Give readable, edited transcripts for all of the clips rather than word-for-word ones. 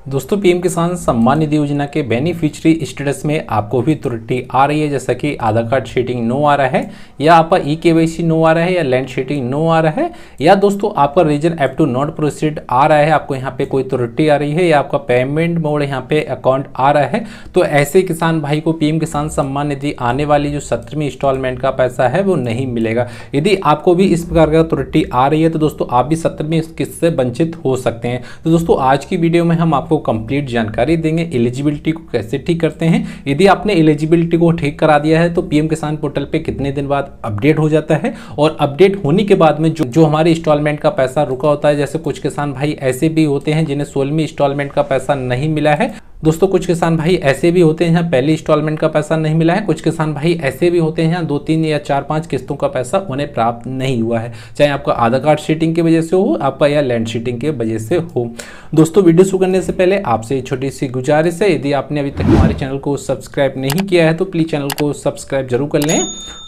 दोस्तों पीएम किसान सम्मान निधि योजना के बेनिफिशियरी स्टेटस में आपको भी त्रुटि आ रही है, जैसा कि आधार कार्ड शीटिंग नो आ रहा है, या आपका ई-केवाईसी नो आ रहा है, या लैंड शीटिंग नो आ रहा है, या दोस्तों आपका reason app two not proceed आ रहा है, आपको यहाँ पे कोई त्रुटि आ रही है, या आपका पेमेंट मोड यहाँ पे अकाउंट आ रहा है। तो ऐसे किसान भाई को पीएम किसान सम्मान निधि आने वाली जो 17वीं इंस्टॉलमेंट का पैसा है वो नहीं मिलेगा। यदि आपको भी इस प्रकार का त्रुटि आ रही है तो दोस्तों आप भी 17वीं किस्त से वंचित हो सकते हैं। तो दोस्तों आज की वीडियो में हम आपको कंप्लीट जानकारी देंगे एलिजिबिलिटी को कैसे ठीक करते हैं। यदि आपने एलिजिबिलिटी को ठीक करा दिया है तो पीएम किसान पोर्टल पे कितने दिन बाद अपडेट हो जाता है, और अपडेट होने के बाद में जो हमारे इंस्टॉलमेंट का पैसा रुका होता है, जैसे कुछ किसान भाई ऐसे भी होते हैं जिन्हें 16वीं इंस्टॉलमेंट का पैसा नहीं मिला है। दोस्तों कुछ किसान भाई ऐसे भी होते हैं जहाँ पहली इंस्टॉलमेंट का पैसा नहीं मिला है, कुछ किसान भाई ऐसे भी होते हैं जहाँ 2, 3 या 4, 5 किस्तों का पैसा उन्हें प्राप्त नहीं हुआ है, चाहे आपका आधार कार्ड शीटिंग की वजह से हो, आपका या लैंड शीटिंग की वजह से हो। दोस्तों वीडियो शुरू करने से पहले आपसे छोटी सी गुजारिश है, यदि आपने अभी तक हमारे चैनल को सब्सक्राइब नहीं किया है तो प्लीज़ चैनल को सब्सक्राइब जरूर कर लें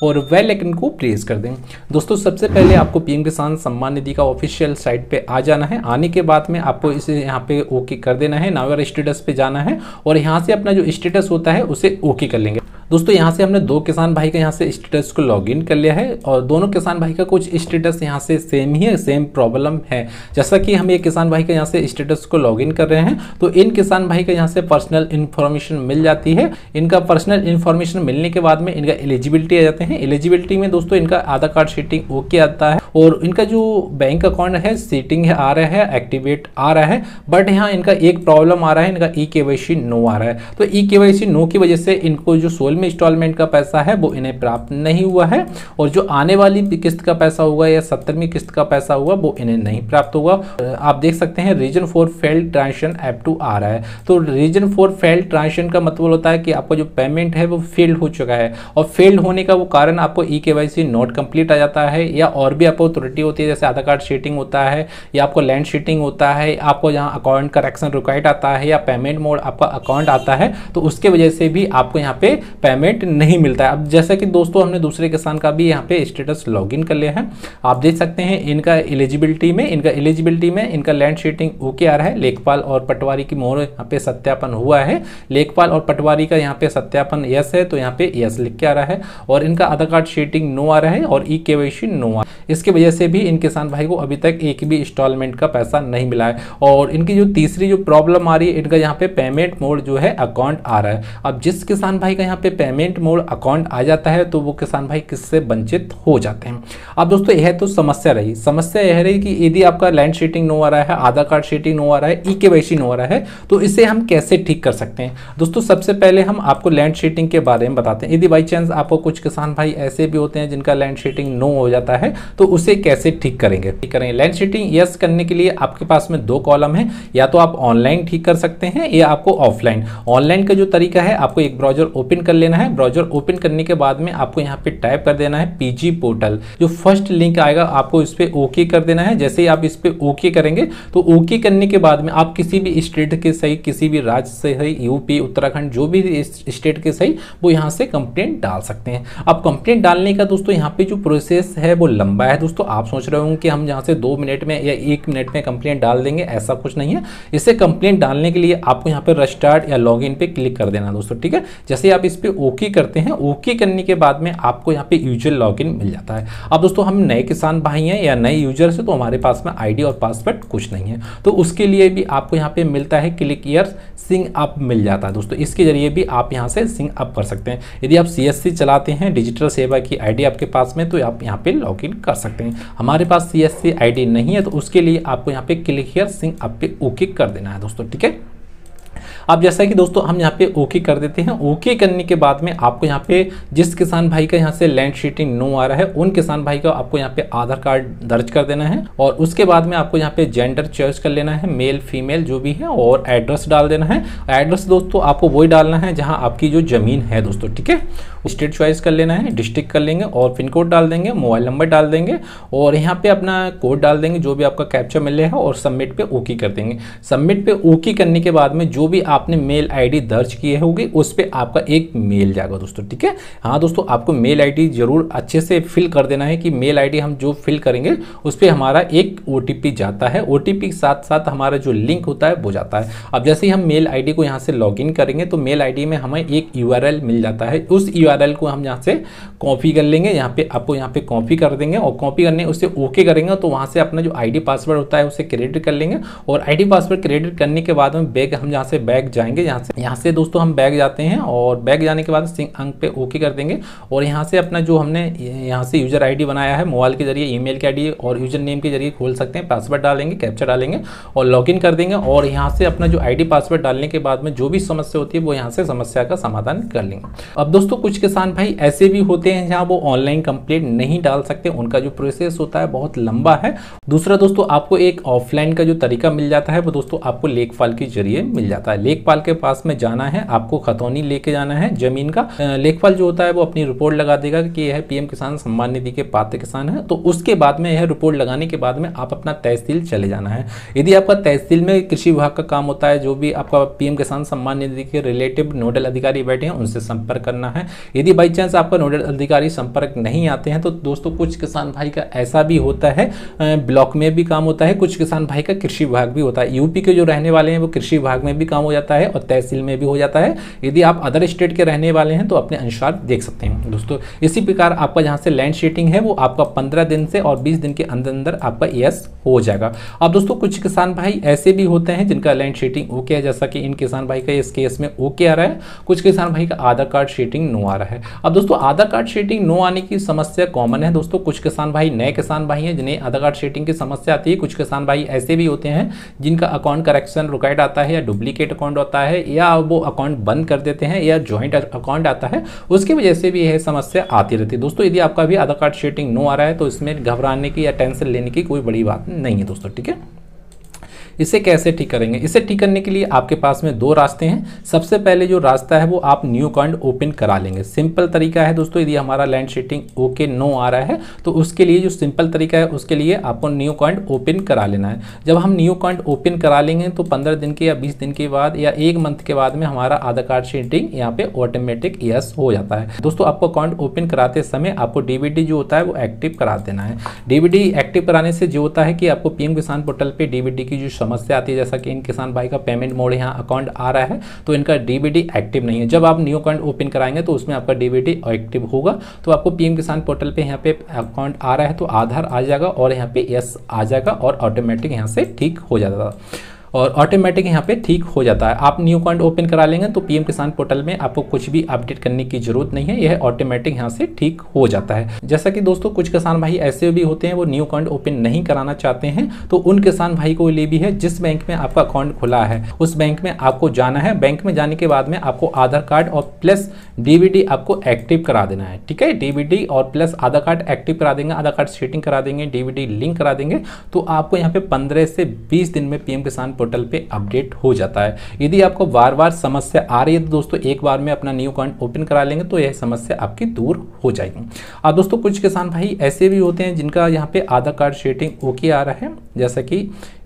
और बेल आइकन को प्रेस कर दें। दोस्तों सबसे पहले आपको पीएम किसान सम्मान निधि का ऑफिशियल साइट पे आ जाना है। आने के बाद में आपको इसे यहाँ पे ओके कर देना है, नाउ योर स्टेटस पे जाना है और यहाँ से अपना जो स्टेटस होता है उसे ओके कर लेंगे। दोस्तों यहाँ से हमने 2 किसान भाई का यहाँ से स्टेटस को लॉगिन कर लिया है और दोनों किसान भाई का कुछ स्टेटस यहाँ से सेम ही है, सेम प्रॉब्लम है। जैसा कि हम एक किसान भाई का यहाँ से स्टेटस को लॉगिन कर रहे हैं तो इन किसान भाई का यहाँ से पर्सनल इन्फॉर्मेशन मिल जाती है। इनका पर्सनल इन्फॉर्मेशन मिलने के बाद में इनका एलिजिबिलिटी आ जाते हैं। एलिजिबिलिटी में दोस्तों इनका आधार कार्ड शीटिंग ओके आता है और इनका जो बैंक अकाउंट है सीटिंग है आ रहा है, एक्टिवेट आ रहा है, बट यहाँ इनका एक प्रॉब्लम आ रहा है, इनका ई-केवाईसी नो आ रहा है। तो ई-केवाईसी नो की वजह से इनको जो 16 इंस्टॉलमेंट का पैसा है वो इन्हें प्राप्त नहीं हुआ है, और जो आने वाली किस्त का पैसा होगा या 17वीं किस्त का पैसा होगा वो इन्हें नहीं प्राप्त होगा। आप देख सकते हैं reason for failed transaction app two आ रहा है। तो रीजन फॉर फेल्ड ट्रांजेक्शन का मतलब होता है कि आपका जो पेमेंट है वो फेल्ड हो चुका है, और फेल्ड होने का वो कारण आपको ई-केवाईसी नॉट कंप्लीट आ जाता है, या और भी आपको त्रुटि होती है, जैसे आधार कार्ड शीटिंग होता है, या आपको लैंड शीटिंग होता है, आपको यहाँ अकाउंट करेक्शन रिक्वायर्ड आता है, या पेमेंट मोड आपका अकाउंट आता है, तो उसके वजह से भी आपको यहाँ पे पेमेंट नहीं मिलता है। अब जैसा कि दोस्तों हमने दूसरे किसान का भी यहाँ पे स्टेटस लॉगिन कर लिया है, आप देख सकते हैं इनका एलिजिबिलिटी में इनका लैंड शीटिंग ओके आ रहा है, लेखपाल और पटवारी की मोहर यहाँ पे सत्यापन हुआ है, लेखपाल और पटवारी का यहाँ पे सत्यापन यस है तो यहाँ पे यस लिख के आ रहा है, और इनका आधार कार्ड शीटिंग नो आ रहा है और ई-केवाईसी नो आ। इसकी वजह से भी इन किसान भाई को अभी तक एक भी इंस्टॉलमेंट का पैसा नहीं मिला है। और इनकी जो तीसरी जो प्रॉब्लम आ रही है, इनका यहाँ पे पेमेंट मोड जो है अकाउंट आ रहा है। अब जिस किसान भाई का यहाँ पे पेमेंट मोड अकाउंट आ जाता है तो वो किसान भाई किससे वंचित हो जाते हैं। अब दोस्तों यह तो समस्या यह रही कि यदि आपका लैंड शीटिंग नो आ रहा है, आधार कार्ड शीटिंग नो आ रहा है, ई-केवाईसी नो आ रहा है, तो इसे हम कैसे ठीक कर सकते हैं। दोस्तों सबसे पहले हम आपको लैंड शीटिंग के बारे में बताते हैं। यदि बाई चांस आपको कुछ किसान भाई ऐसे भी होते हैं जिनका लैंड शीटिंग नो हो जाता है तो उसे कैसे ठीक करेंगे। लैंड शीटिंग यस करने के लिए आपके पास में 2 कॉलम है, या तो आप ऑनलाइन ठीक कर सकते हैं या आपको ऑफलाइन। ऑनलाइन का जो तरीका है, आपको एक ब्राउजर ओपन कर लेना है। ब्राउजर ओपन करने के बाद में आपको यहाँ पे टाइप कर देना है पीजी पोर्टल। जो फर्स्ट लिंक आएगा आपको इस पे ओके कर देना है। जैसे ही आप इस पे ओके करेंगे तो ओके करने के बाद में आप किसी भी स्टेट के सही, किसी भी राज्य से सही, यूपी, उत्तराखंड, जो भी स्टेट के सही, वो यहाँ से कंप्लेंट डाल सकते हैं। अब कंप्लेंट डालने का दोस्तों यहाँ पे जो प्रोसेस है वो लंबा है। दोस्तों आप सोच रहे होंगे कि हम यहाँ से 2 मिनट में या 1 मिनट में कंप्लेंट डाल देंगे, ऐसा कुछ नहीं है। इसे कंप्लेंट डालने के लिए आपको यहाँ पे रजिस्टर्ड या लॉगिन पे क्लिक कर देना दोस्तों, ठीक है। जैसे आप इस पे ओके करते हैं, ओके करने के बाद में आपको यहाँ पे यूजर लॉगिन मिल जाता है। अब दोस्तों हम नए किसान भाई हैं या नए यूजर से, तो हमारे पास में आईडी और पासवर्ड कुछ नहीं है, तो उसके लिए भी आपको यहाँ पे मिलता है क्लिक हियर सिंग अप मिल जाता है दोस्तों। इसके जरिए भी आप यहाँ से सिंग अप कर सकते हैं। यदि आप CSC चलाते हैं, डिजिटल सेवा की आईडी आपके पास में, तो आप यहाँ पे लॉगिन कर सकते हैं। हमारे पास CSC आईडी नहीं है तो उसके लिए आपको यहाँ पे क्लिक हियर सिंग अप पे ओके कर देना है दोस्तों, ठीक है। अब जैसा कि दोस्तों हम यहाँ पे ओके कर देते हैं। ओके करने के बाद में आपको यहाँ पे जिस किसान भाई का यहाँ से लैंड शीटिंग नो आ रहा है उन किसान भाई का आपको यहाँ पे आधार कार्ड दर्ज कर देना है, और उसके बाद में आपको यहाँ पे जेंडर चॉइस कर लेना है, मेल फीमेल जो भी है, और एड्रेस डाल देना है। एड्रेस दोस्तों आपको वही डालना है जहाँ आपकी जो जमीन है दोस्तों, ठीक है। स्टेट चॉइस कर लेना है, डिस्ट्रिक्ट कर लेंगे और पिन कोड डाल देंगे, मोबाइल नंबर डाल देंगे, और यहाँ पे अपना कोड डाल देंगे जो भी आपका कैप्चा मिले है, और सबमिट पे ओके कर देंगे। सबमिट पे ओके करने के बाद में जो भी आपने मेल आईडी दर्ज किए होगी उस पर आपका एक मेल जाएगा दोस्तों, ठीक है। हाँ दोस्तों, आपको मेल आईडी जरूर अच्छे से फिल कर देना है कि मेल आईडी हम जो फिल करेंगे उस पर हमारा एक ओटीपी जाता है, ओटीपी के साथ साथ हमारा जो लिंक होता है वो जाता है। अब जैसे ही हम मेल आईडी को यहाँ से लॉगिन करेंगे तो मेल आईडी में हमें एक यूआरएल मिल जाता है, उस यूआरएल को हम यहाँ से कॉपी कर लेंगे, यहाँ पे आपको यहाँ पे कॉपी कर देंगे और कॉपी करने उससे ओके करेंगे तो वहाँ से अपना जो आईडी पासवर्ड होता है उसे क्रेडिट कर लेंगे। और आईडी पासवर्ड क्रेडिट करने के बाद में बैग हम यहाँ से बैग जाएंगे, यहाँ से दोस्तों हम बैग जाते हैं और बैग जाने के बाद सिंक अंक पे ओके कर देंगे और यहाँ से अपना जो हमने यहाँ से यूजर आईडी बनाया है मोबाइल के जरिए, ईमेल के आईडी और यूजर नेम के जरिए खोल सकते हैं, पासवर्ड डालेंगे, कैप्चा डालेंगे और लॉगिन कर देंगे और यहाँ से अपना जो आईडी पासवर्ड डालने के बाद में जो भी समस्या होती है वो यहाँ से समस्या का समाधान कर लेंगे। अब दोस्तों कुछ किसान भाई ऐसे भी होते हैं जहाँ वो ऑनलाइन कंप्लेंट नहीं डाल सकते, उनका जो प्रोसेस होता है बहुत लंबा है। दूसरा दोस्तों आपको एक ऑफलाइन का जो तरीका मिल जाता है वो दोस्तों आपको लेखपाल के जरिए मिल जाता है। लेखपाल के पास में जाना है, आपको खतौनी लेके जाना है जमीन का। लेखपाल जो होता है वो अपनी रिपोर्ट लगा देगा कि यह पीएम किसान सम्मान निधि के पात्र किसान है, तो उसके बाद में यह रिपोर्ट लगाने के बाद में आप अपना तहसील चले जाना है। यदि आपका तहसील में कृषि विभाग का काम होता है, जो भी आपका पीएम किसान सम्मान निधि के रिलेटिव नोडल अधिकारी बैठे हैं उनसे संपर्क करना है। यदि बाई चांस आपका नोडल अधिकारी संपर्क नहीं आते हैं तो दोस्तों कुछ किसान भाई का ऐसा भी होता है, ब्लॉक में भी काम होता है, कुछ किसान भाई का कृषि विभाग भी होता है। यूपी के जो रहने वाले हैं वो कृषि विभाग में भी काम हो जाता है और तहसील में भी हो जाता है। यदि आप अदर स्टेट के रहने वाले हैं तो अपने अनुसार देख सकते हैं दोस्तों। इसी प्रकार आपका जहां से लैंड शीटिंग है वो आपका 15 दिन से और 20 दिन के अंदर अंदर आपका यस हो जाएगा। अब दोस्तों कुछ किसान भाई ऐसे भी होते हैं जिनका लैंड शीटिंग ओके है, जैसा कि इन किसान भाई का इस केस में ओके आ रहा है, कुछ किसान भाई का आधार कार्ड शीटिंग नो आ रहा है। अब दोस्तों आधार कार्ड शीटिंग नो आने की समस्या कॉमन है दोस्तों, कुछ किसान भाई नए किसान भाई हैं जिन्हें आधार कार्ड शीटिंग की समस्या आती है। कुछ किसान भाई ऐसे भी होते हैं जिनका अकाउंट करेक्शन रिक्वायर्ड आता है या डुप्लीकेट अकाउंट आता है या वो अकाउंट बंद कर देते हैं या ज्वाइंट अकाउंट आता है, उसकी वजह से भी यह समस्या आती रहती है। दोस्तों यदि आपका भी आधार कार्ड शीटिंग नो आ रहा है तो इसमें घबराने की या टेंशन लेने की कोई बड़ी बात नहीं है दोस्तों, ठीक है। इसे कैसे ठीक करेंगे? इसे ठीक करने के लिए आपके पास में दो रास्ते हैं। सबसे पहले जो रास्ता है वो आप न्यू अकाउंट ओपन करा लेंगे। सिंपल तरीका है दोस्तों, यदि हमारा लैंड शीटिंग ओके नो आ रहा है तो उसके लिए जो सिंपल तरीका है उसके लिए आपको न्यू अकाउंट ओपन करा लेना है। जब हम न्यू अकाउंट ओपन करा लेंगे तो 15 दिन के या 20 दिन के बाद या 1 मंथ के बाद में हमारा आधार कार्ड शीटिंग यहाँ पे ऑटोमेटिक यस हो जाता है। दोस्तों आपको अकाउंट ओपन कराते समय आपको डीबीडी जो होता है वो एक्टिव करा देना है। डीबीडी एक्टिव कराने से जो होता है कि आपको पीएम किसान पोर्टल पे डीबीडी की जो समस्या आती है, जैसा कि इन किसान भाई का पेमेंट मोड यहाँ अकाउंट आ रहा है तो इनका डीबीडी एक्टिव नहीं है। जब आप न्यू अकाउंट ओपन कराएंगे तो उसमें आपका डीबीडी एक्टिव होगा, तो आपको पीएम किसान पोर्टल पे यहाँ पे अकाउंट आ रहा है तो आधार आ जाएगा और यहाँ पे यस आ जाएगा और ऑटोमेटिक यहाँ से ठीक हो जाएगा और ऑटोमेटिक यहाँ पे ठीक हो जाता है। आप न्यू अकाउंट ओपन करा लेंगे तो पीएम किसान पोर्टल में आपको कुछ भी अपडेट करने की जरूरत नहीं है, यह ऑटोमेटिक यहाँ से ठीक हो जाता है। जैसा कि दोस्तों कुछ किसान भाई ऐसे भी होते हैं वो न्यू अकाउंट ओपन नहीं कराना चाहते हैं, तो उन किसान भाई को लिए भी है जिस बैंक में आपका अकाउंट खुला है उस बैंक में आपको जाना है। बैंक में जाने के बाद में आपको आधार कार्ड और प्लस डीबीडी आपको एक्टिव करा देना है, ठीक है। डीबीडी और प्लस आधार कार्ड एक्टिव करा देंगे, आधार कार्ड सेटिंग करा देंगे, डीबीडी लिंक करा देंगे, तो आपको यहाँ पे 15 से 20 दिन में पीएम किसान पोर्टल पे अपडेट हो जाता है। यदि आपको बार बार समस्या आ रही है तो दोस्तों एक बार में अपना न्यू अकाउंट ओपन करा लेंगे तो यह समस्या आपकी दूर हो जाएगी। अब दोस्तों कुछ किसान भाई ऐसे भी होते हैं जिनका यहाँ पे आधार कार्ड सेटिंग ओके आ रहा है, जैसा कि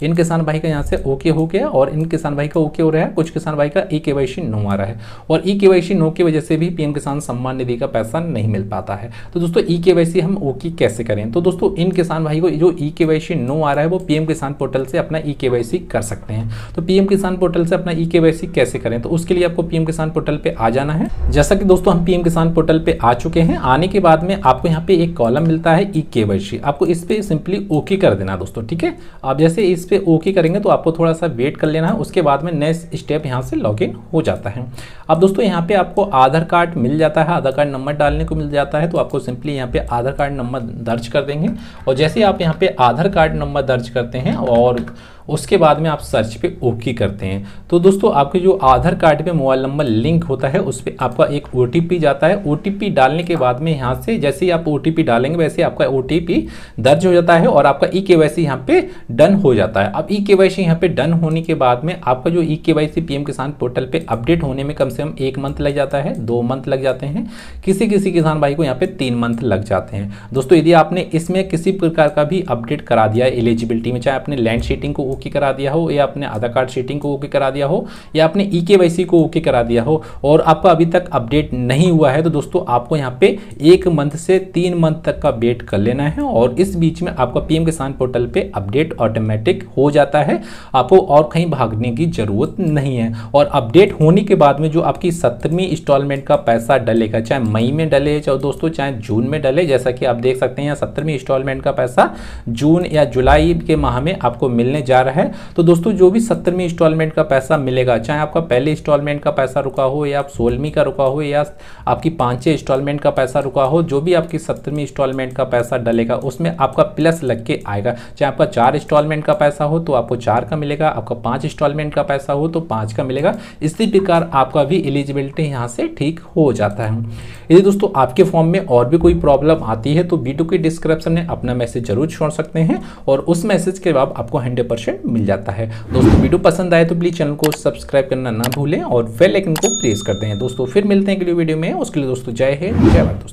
इन किसान भाई का यहाँ से ओके हो गया और इन किसान भाई का ओके हो रहा है। कुछ किसान भाई का ई-केवाईसी नो आ रहा है और ई-केवाईसी नो की वजह से भी पीएम किसान सम्मान निधि का पैसा नहीं मिल पाता है। तो दोस्तों ई-केवाईसी हम ओके कैसे करें? तो दोस्तों इन किसान भाई को जो ई-केवाईसी नो आ रहा है वो पीएम किसान पोर्टल से अपना ई-केवाईसी कर सकते हैं। तो पीएम किसान पोर्टल से अपना ई-केवाईसी कैसे करें? तो उसके लिए आपको पीएम किसान पोर्टल पे आ जाना है। जैसा कि दोस्तों हम पीएम किसान पोर्टल पे आ चुके हैं। आने के बाद में आपको यहाँ पे एक कॉलम मिलता है ई-केवाईसी, आपको इस पे सिंपली ओके कर देना दोस्तों, ठीक है। आप जैसे इस पे ओके करेंगे तो आपको थोड़ा सा वेट कर लेना है, उसके बाद में नेक्स्ट स्टेप यहाँ से लॉगिन हो जाता है। अब दोस्तों यहाँ पे आपको आधार कार्ड मिल जाता है, आधार कार्ड नंबर डालने को मिल जाता है, तो आपको सिंपली यहाँ पे आधार कार्ड नंबर दर्ज कर देंगे और जैसे आप यहाँ पे आधार कार्ड नंबर दर्ज करते हैं और उसके बाद में आप सर्च पे ओके करते हैं तो दोस्तों आपके जो आधार कार्ड पे मोबाइल नंबर लिंक होता है उस पर आपका एक ओटीपी जाता है। ओटीपी डालने के बाद में यहाँ से जैसे ही आप ओटीपी डालेंगे वैसे आपका ओटीपी दर्ज हो जाता है और आपका ई-केवाईसी यहाँ पे डन हो जाता है। अब ई-केवाईसी यहाँ पे डन होने के बाद में आपका जो ई-केवाईसी पीएम किसान पोर्टल पे अपडेट होने में कम से कम 1 मंथ लग जाता है, 2 मंथ लग जाते हैं, किसी किसी किसान भाई को यहाँ पे 3 मंथ लग जाते हैं। दोस्तों यदि आपने इसमें किसी प्रकार का भी अपडेट करा दिया है एलिजिबिलिटी में, चाहे आपने लैंड शीटिंग को ओके करा दिया हो, या अपने आधार कार्ड शीटिंग को ओके करा दिया हो, या अपने ईकेवाईसी को ओके करा दिया हो और आपका अभी तक अपडेट नहीं हुआ है, तो दोस्तों आपको यहाँ पे 1 मंथ से 3 मंथ तक का वेट कर लेना है और इस बीच में आपका पीएम किसान पोर्टल पे अपडेट ऑटोमेटिक हो जाता है। आपको और कहीं भागने की जरूरत नहीं है। और अपडेट होने के बाद में जो आपकी 17वीं इंस्टॉलमेंट का पैसा डलेगा, चाहे मई में डले चाहे दोस्तों चाहे जून में डले, जैसा कि आप देख सकते हैं यहाँ 17वीं इंस्टॉलमेंट का पैसा जून या जुलाई के माह में आपको मिलने जा रहा है। तो दोस्तों जो भी 17वीं इंस्टॉलमेंट का पैसा मिलेगा, चाहे आपका पहले इंस्टॉलमेंट का पैसा रुका हो या आप 16वीं का रुका हो या आपकी 5 इंस्टॉलमेंट का पैसा रुका हो, जो भी आपकी 17वीं इंस्टॉलमेंट का पैसा डलेगा उसमें आपका प्लस लग के आएगा। चाहे आपका 4 इंस्टॉलमेंट का पैसा हो तो आपको 4 का मिलेगा, आपका 5 इंस्टॉलमेंट का पैसा हो तो 5 का मिलेगा। इसी प्रकार आपका भी एलिजिबिलिटी यहाँ से ठीक हो जाता है। यदि दोस्तों आपके फॉर्म में और भी कोई प्रॉब्लम आती है तो वीडियो के डिस्क्रिप्शन में अपना मैसेज जरूर छोड़ सकते हैं और उस मैसेज के बाद आपको 100% मिल जाता है। दोस्तों वीडियो पसंद आए तो प्लीज चैनल को सब्सक्राइब करना ना भूलें और बेल आइकन को प्रेस कर दें। दोस्तों फिर मिलते हैं अगली वीडियो में, उसके लिए दोस्तों जय हिंद, जय भारत दोस्तों।